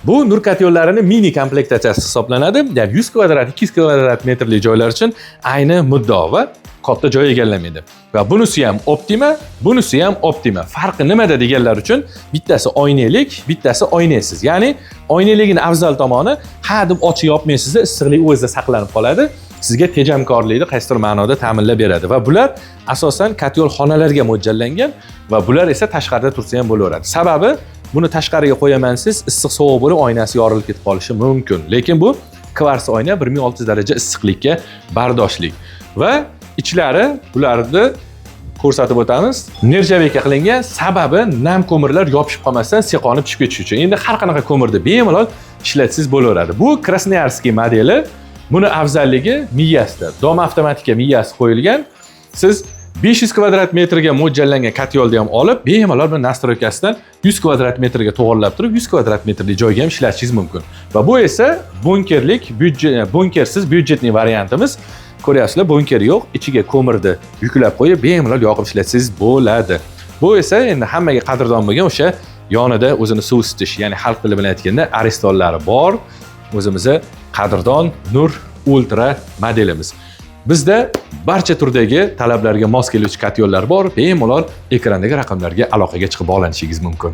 Bu nur kotyonlarini mini komplektatsiyasi hisoblanadi. Ya'ni 100 kvadrat, 200 kvadrat metrli joylar uchun ayni muddao va katta joy egallamaydi. Va bunisi ham Optima, bunisi ham Optima. Farqi nimada deganlar uchun bittasi oynalik, bittasi oynasiz. Ya'ni oynaligini afzal tomoni ha deb ochib yopmaysiz, issiqlik o'zida saqlanib qoladi. Sizga tejamkorlikni qaysidir ma'noda ta'minlab beradi va bular asosan kotyol xonalarga mo'ljallangan va bular esa tashqarida tursa ham bo'laveradi. Sababi buni tashqariga qo'yaman siz, issiq sovuq bo'lib oynasi yorilib ketib qolishi mumkin. Lekin bu kvars oyna 1600 daraja issiqlikka bardoshli va ichlari bularni ko'rsatib o'tamiz. Nержавейка qilingan, sababi nam ko'mirlar yopishib qolmasdan seqonib tushib ketishi uchun. Endi har qanaqa ko'mirni bemalol ishlatsangiz bo'laveradi. Bu Krasnoyarskiy modeli. Buni afzalligi miyasida. Dom avtomatika miyasi qo'yilgan. Siz 500 kvadrat metrga mo'ljallangan kotyolni ham olib, bemalol bir nastroykasidan 100 kvadrat metrga to'g'irlab turib, 100 kvadrat metrli joyga ham ishlatishingiz mumkin. Va bu esa bunkersiz byudjetli variantimiz. Ko'ryapsizlar, bunker yo'q, ichiga ko'mirni yuklab qo'yib, bemalol yoqib ishlatsangiz bo'ladi. Bu esa endi hammaga qadrdon bo'lgan o'sha yonida o'zini suv isitish, ya'ni xalq tili bilan aytganda aristonlari bor. O'zimizga qadrdon Nur Ultra modelimiz. Bizda barcha turdagi talablarga mos keluvchi kotyollar bor. Bemalol ekrandagi raqamlarga aloqaga chiqib bog'lanishingiz mumkin.